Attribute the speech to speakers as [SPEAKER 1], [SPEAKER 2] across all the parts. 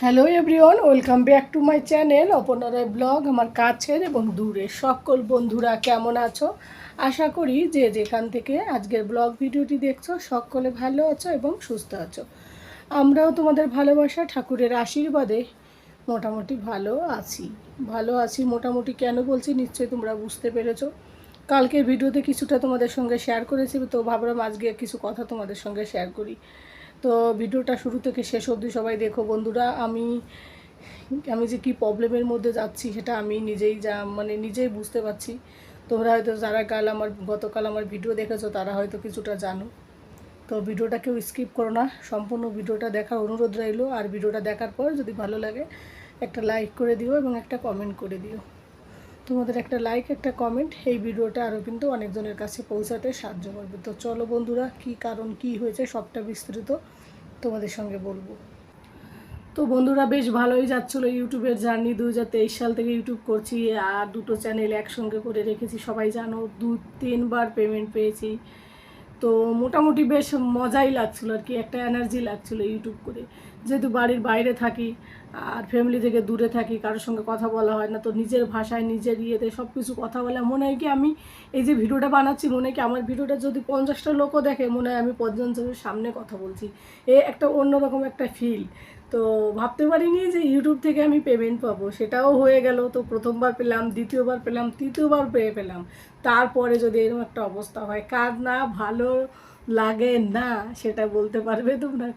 [SPEAKER 1] Hello everyone, welcome back to my channel Aparna blog. আমার কাছের এবং দূরের সকল বন্ধুরা কেমন আছো? আশা করি যে যেখান থেকে আজকের ব্লগ ভিডিওটি দেখছো সকলে ভালো আছো এবং সুস্থ আছো। আমরাও তোমাদের ভালোবাসা ঠাকুরের আশীর্বাদে মোটামুটি ভালো আছি। মোটামুটি কেন বলছি নিশ্চয়ই তোমরা বুঝতে পেরেছো। কালকের ভিডিওতে কিছুটা তোমাদের সঙ্গে শেয়ার করেছি, তো ভাবলাম আজকে কিছু কথা তোমাদের সঙ্গে শেয়ার করি। তো ভিডিওটা শুরু থেকে শেষ অবধি সবাই দেখো বন্ধুরা। আমি যে কী প্রবলেমের মধ্যে যাচ্ছি সেটা আমি নিজেই বুঝতে পারছি। তোমরা হয়তো যারা গতকাল আমার ভিডিও দেখেছো তারা হয়তো কিছুটা জানো। তো ভিডিওটা কেউ স্কিপ করো না, সম্পূর্ণ ভিডিওটা দেখার অনুরোধ রইল। আর ভিডিওটা দেখার পর যদি ভালো লাগে একটা লাইক করে দিও এবং একটা কমেন্ট করে দিও। তোমাদের একটা লাইক একটা কমেন্ট এই ভিডিওটা আরও কিন্তু অনেকজনের কাছে পৌঁছাতে সাহায্য করবে। তো চলো বন্ধুরা, কী কারণ কী হয়েছে সবটা বিস্তারিত তোমাদের সঙ্গে বলবো। তো বন্ধুরা, বেশ ভালোই যাচ্ছিলো ইউটিউবের জার্নি। 2023 সাল থেকে ইউটিউব করছি, আর দুটো চ্যানেল একসঙ্গে করে রেখেছি, সবাই জানো। 2-3 বার পেমেন্ট পেয়েছি। তো মোটামুটি বেশ মজাই লাগছিলো আর কি, একটা এনার্জি লাগছিলো ইউটিউব করে। যেহেতু বাড়ির বাইরে থাকি আর ফ্যামিলি থেকে দূরে থাকি, কারোর সঙ্গে কথা বলা হয় না, তো নিজের ভাষায় নিজের ইয়েতে সব কিছু কথা বলে মনে হয় কি আমি এই যে ভিডিওটা বানাচ্ছি, মনে হয় কি আমার ভিডিওটা যদি 50টা লোকও দেখে মনে হয় আমি 50জনের সামনে কথা বলছি। একটা অন্যরকম একটা ফিল। তো ভাবতে পারিনি যে ইউটিউব থেকে আমি পেমেন্ট পাবো, সেটাও হয়ে গেল। তো প্রথমবার পেলাম, দ্বিতীয়বার পেলাম, তৃতীয়বার পেলাম। তারপরে যদি এরকম একটা অবস্থা হয়, কার না ভালো লাগে না সেটা বলতে পারবে তোমরা?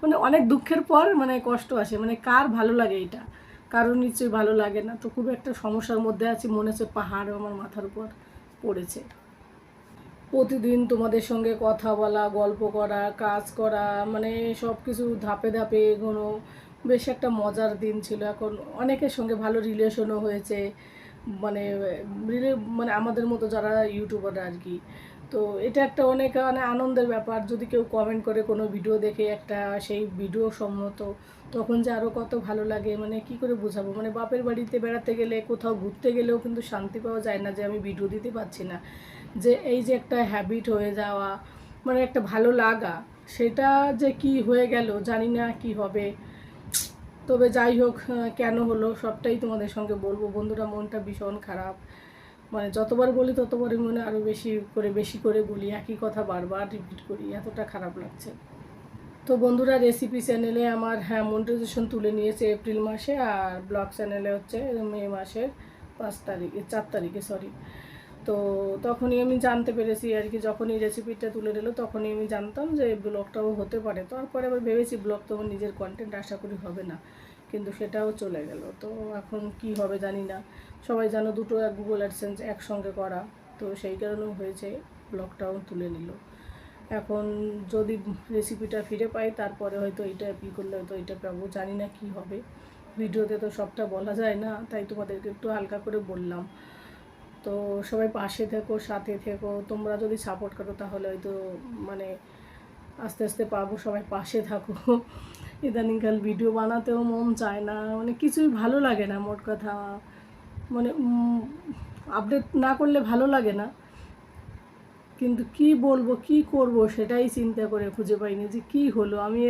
[SPEAKER 1] মানে অনেক দুঃখের পর মানে কষ্ট আসে, মানে কার ভালো লাগে এটা? কারণ নিশ্চয়ই ভালো লাগে না। তো খুব একটা সমস্যার মধ্যে আছি, মনে হচ্ছে পাহাড় আমার মাথার উপর পড়েছে। প্রতিদিন তোমাদের সঙ্গে কথা বলা, গল্প করা, কাজ করা, মানে সব কিছু ধাপে ধাপে এগোনো, বেশ একটা মজার দিন ছিল। এখন অনেকের সঙ্গে ভালো রিলেশনও হয়েছে, মানে মানে আমাদের মতো যারা ইউটিউবার আর কি। তো এটা একটা অনেক মানে আনন্দের ব্যাপার। যদি কেউ কমেন্ট করে কোনো ভিডিও দেখে একটা সেই ভিডিও সম্মত, তখন যে আরও কত ভালো লাগে, মানে কি করে বোঝাবো। মানে বাপের বাড়িতে বেড়াতে গেলে, কোথাও ঘুরতে গেলেও কিন্তু শান্তি পাওয়া যায় না যে আমি ভিডিও দিতে পারছি না। যে এই যে একটা হ্যাবিট হয়ে যাওয়া, মানে একটা ভালো লাগা, সেটা যে কি হয়ে গেল জানি না কি হবে। তবে যাই হোক, কেন হলো সবটাই তোমাদের সঙ্গে বলবো বন্ধুরা। মনটা ভীষণ খারাপ, মানে যতবার বলি ততবারই মনে আরও বেশি করে বলি, একই কথা বারবার রিপিট করি, এতটা খারাপ লাগছে। তো বন্ধুরা, রেসিপি চ্যানেলে আমার মনিটাইজেশন তুলে নিয়েছে এপ্রিল মাসে, আর ব্লগ চ্যানেলে হচ্ছে মে মাসের 4 তারিখে সরি। তো তখনই আমি জানতে পেরেছি আর কি, যখনই রেসিপিটা তুলে দিল তখনই আমি জানতাম যে ব্লগটাও হতে পারে। তারপরে আবার ভেবেছি ব্লগ তো নিজের কন্টেন্ট আশা করি হবে না, কিন্তু সেটাও চলে গেল। তো এখন কি হবে জানি না। সবাই জানো দুটো গুগল অ্যাডসেন্স একসঙ্গে করা, তো সেই কারণেও হয়েছে, ব্লগটাও তুলে নিল। এখন যদি রেসিপিটা ফিরে পাই তারপরে হয়তো এইটা অ্যাপ্লি করলে হয়তো এইটা পাবো, জানি না কি হবে। ভিডিওতে তো সবটা বলা যায় না, তাই তোমাদেরকে একটু হালকা করে বললাম। তো সবাই পাশে থেকো, সাথে থেকো। তোমরা যদি সাপোর্ট করো তাহলে হয়তো মানে আস্তে আস্তে পাবো। সবাই পাশে থাকো। ইদানিংকাল ভিডিও বানাতেও মন চায় না, মানে কিছুই ভালো লাগে না মোট কথা। মানে আপডেট না করলে ভালো লাগে না, কিন্তু কি বলবো কি করব সেটাই চিন্তা করে খুঁজে পাইনি যে কি হলো। আমি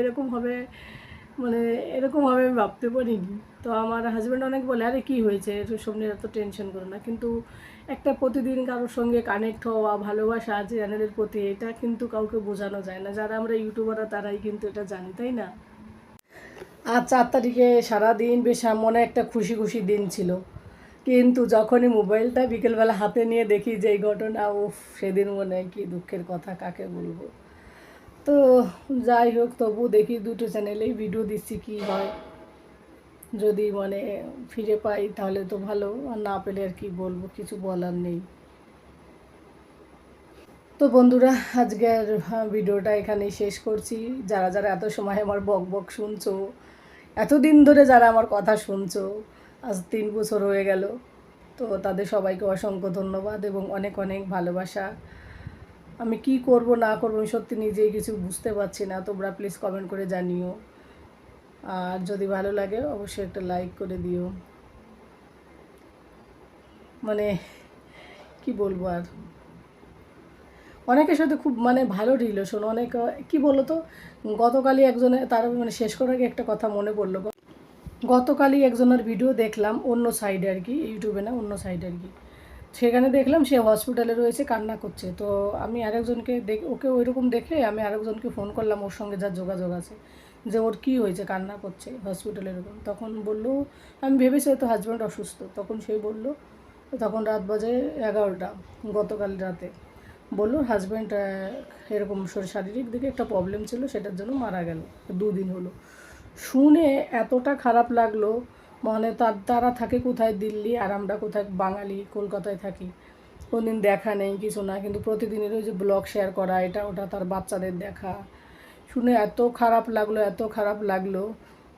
[SPEAKER 1] মানে এরকমভাবে আমি ভাবতে পারিনি। তো আমার হাজব্যান্ড অনেক বলে, আরে কী হয়েছে, এসব নিয়ে এত টেনশন করো না। কিন্তু একটা প্রতিদিন কারোর সঙ্গে কানেক্ট হওয়া, ভালোবাসা চ্যানেলের প্রতি, এটা কিন্তু কাউকে বোঝানো যায় না। যারা আমরা ইউটিউবাররা তারাই কিন্তু এটা জানি, তাই না? আর 4 তারিখে সারাদিন বেশ মনে একটা খুশি খুশি দিন ছিল, কিন্তু যখনই মোবাইলটা বিকেলবেলা হাতে নিয়ে দেখি যে এই ঘটনা, সেদিন মনে হয় কি দুঃখের কথা, কাকে বলবো। তো যাই হোক, তবু দেখি দুটো চ্যানেলেই ভিডিও দিচ্ছি, কি হয়। যদি মানে ফিরে পাই তাহলে তো ভালো, আর না পেলে আর কি বলবো, কিছু বলার নেই। তো বন্ধুরা, আজকের ভিডিওটা এখানেই শেষ করছি। যারা যারা এত সময় আমার বক বক শুনছো, এতদিন ধরে যারা আমার কথা শুনছো, আজ 3 বছর হয়ে গেল, তো তাদের সবাইকে অসংখ্য ধন্যবাদ এবং অনেক অনেক ভালোবাসা। আমি কি করব না করব আমি সত্যি নিজেই কিছু বুঝতে পারছি না। তোমরা প্লিজ কমেন্ট করে জানিও, আর যদি ভালো লাগে অবশ্যই একটা লাইক করে দিও। মানে কি বলবো আর, অনেকের সাথে খুব মানে ভালো রিলেশন, অনেক কি বলো তো। গতকালই একজনে তার মানে শেষ করার আগে একটা কথা মনে পড়লো। গতকালই একজনের ভিডিও দেখলাম অন্য সাইডে আর কি, ইউটিউবে না, অন্য সাইডে আর কি। সেখানে দেখলাম সে হসপিটালে রয়েছে, কান্না করছে। তো আমি আরেকজনকে ওকে ওইরকম দেখে আমি আরেকজনকে ফোন করলাম, ওর সঙ্গে যার যোগাযোগ আছে, যে ওর কী হয়েছে, কান্না করছে হসপিটালে এরকম। তখন বললো, আমি ভেবেছি হয়তো হাজব্যান্ড অসুস্থ। তখন সেই বললো, তখন রাত বাজে 11টা, গতকাল রাতে বললো হাজব্যান্ড এরকম শারীরিক দিকে একটা প্রবলেম ছিল, সেটার জন্য মারা গেল, 2 দিন হলো। শুনে এতটা খারাপ লাগলো, মানে তারা থাকে কোথায়, দিল্লি, আর আমরা কোথায় বাঙালি কলকাতায় থাকি, কোনদিন দেখা নেই কিছু না, কিন্তু প্রতিদিনের ওই যে ব্লগ শেয়ার করা, এটা ওটা, তার বাচ্চাদের দেখা, শুনে এত খারাপ লাগলো, এত খারাপ লাগলো।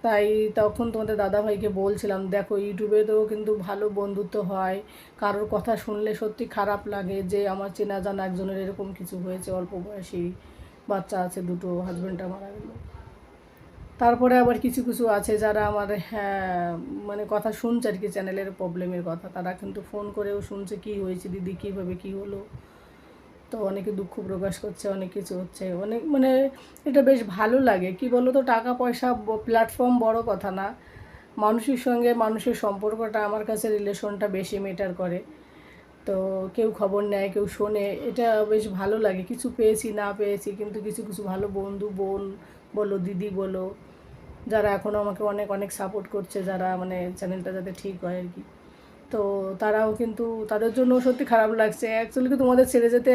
[SPEAKER 1] তাই তখন তোমাদের দাদাভাইকে বলছিলাম, দেখো ইউটিউবেতেও কিন্তু ভালো বন্ধুত্ব হয়, কারোর কথা শুনলে সত্যি খারাপ লাগে যে আমার চেনা জানা একজনের এরকম কিছু হয়েছে, অল্প বয়সী বাচ্চা আছে 2টো, হাজব্যান্ডটা মারা গেল। তারপরে আবার কিছু কিছু আছে যারা আমার, হ্যাঁ, মানে কথা শুনছে আর কি, চ্যানেলের প্রবলেমের কথা, তারা কিন্তু ফোন করেও শুনছে কী হয়েছে দিদি, কীভাবে কী হলো। তো অনেকে দুঃখ প্রকাশ করছে, অনেক কিছু হচ্ছে, অনেক মানে এটা বেশ ভালো লাগে। কি বলো তো, টাকা পয়সা প্ল্যাটফর্ম বড় কথা না, মানুষের সঙ্গে মানুষের সম্পর্কটা আমার কাছে, রিলেশনটা বেশি ম্যাটার করে। তো কেউ খবর নেয়, কেউ শোনে, এটা বেশ ভালো লাগে। কিছু পেয়েছি না পেয়েছি, কিন্তু কিছু কিছু ভালো বন্ধু, বোন বলো, দিদি বলো, যারা এখনও আমাকে অনেক অনেক সাপোর্ট করছে, যারা মানে চ্যানেলটা যাতে ঠিক হয় আর কি। তো তারাও কিন্তু, তাদের জন্য সত্যি খারাপ লাগছে অ্যাকচুয়ালি, কি তোমাদের ছেড়ে যেতে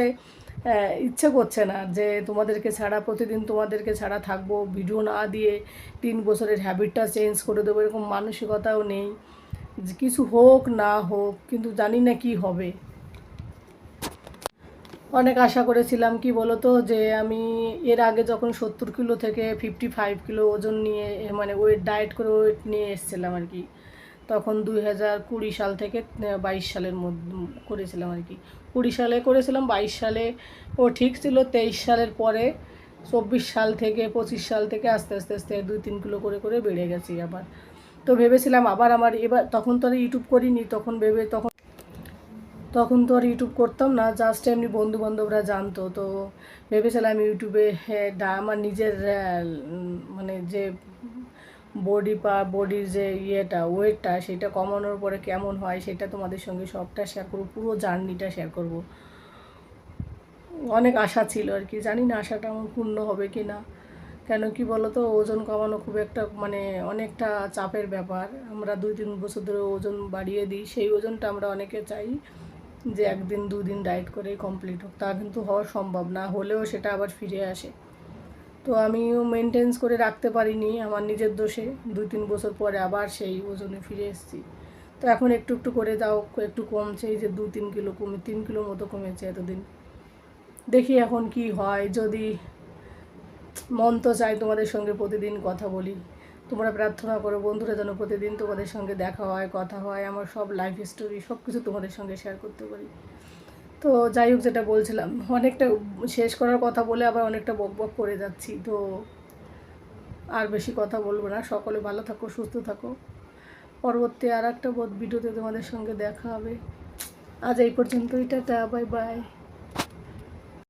[SPEAKER 1] ইচ্ছে করছে না, যে তোমাদেরকে ছাড়া, প্রতিদিন তোমাদেরকে ছাড়া থাকবো, ভিডিও না দিয়ে 3 বছরের হ্যাবিটটা চেঞ্জ করে দেবো, এরকম মানসিকতাও নেই। যে কিছু হোক না হোক, কিন্তু জানি না কি হবে। অনেক আশা করেছিলাম, কি বলো তো, যে আমি এর আগে যখন 70 কিলো থেকে 55 কিলো ওজন নিয়ে, মানে ওয়েট ডায়েট করে ওয়েট নিয়ে এসেছিলাম আর কি, তখন 2020 সাল থেকে 22 সালের মধ্যে করেছিলাম আর কি। 20 সালে করেছিলাম, 22 সালে ও ঠিক ছিল। 23 সালের পরে 24 সাল থেকে, 25 সাল থেকে আস্তে আস্তে আস্তে 2-3 কিলো করে করে বেড়ে গেছি আবার। তো ভেবেছিলাম আবার আমার এবার, তখন তো আর ইউটিউব করিনি, তখন তো আর ইউটিউব করতাম না, জাস্ট এমনি বন্ধু বান্ধবরা জানতো। তো ভেবেছিলাম ইউটিউবে আমার নিজের মানে যে বডির যে ইয়েটা, ওয়েটটা, সেটা কমানোর পরে কেমন হয়, সেটা তোমাদের সঙ্গে সবটা শেয়ার করবো, পুরো জার্নিটা শেয়ার করব। অনেক আশা ছিল আর কি, জানি না আশাটা আমার পূর্ণ হবে কি না। কেন কি বলো তো, ওজন কমানো খুব একটা মানে অনেকটা চাপের ব্যাপার। আমরা 2-3 বছর ধরে ওজন বাড়িয়ে দিই, সেই ওজনটা আমরা অনেকে চাই যে 1-2 দিন ডায়েট করে কমপ্লিট হোক, তা কিন্তু হওয়া সম্ভব না, হলেও সেটা আবার ফিরে আসে। তো আমিও মেনটেন্স করে রাখতে পারিনি, আমার নিজের দোষে 2-3 বছর পরে আবার সেই ওজনে ফিরে এসেছি। তো এখন একটু একটু করে যাও, একটু কমছে, এই যে 2-3 কিলো কমে, 3 কিলো মতো কমেছে এতদিন। দেখি এখন কি হয়, যদি মন তো চাই তোমাদের সঙ্গে প্রতিদিন কথা বলি। তোমরা প্রার্থনা করো বন্ধুরা যেন প্রতিদিন তোমাদের সঙ্গে দেখা হয়, কথা হয়, আমার সব লাইফ স্টোরি সব কিছু তোমাদের সঙ্গে শেয়ার করতে পারি। তো যাই হোক, যেটা বলছিলাম, অনেকটা শেষ করার কথা বলে আবার অনেকটা বক বক করে যাচ্ছি। তো আর বেশি কথা বলবো না, সকলে ভালো থাকো, সুস্থ থাকো। পরবর্তী আর একটা ভিডিওতে তোমাদের সঙ্গে দেখা হবে। আজ এই পর্যন্তই, টাটা, বাই বাই।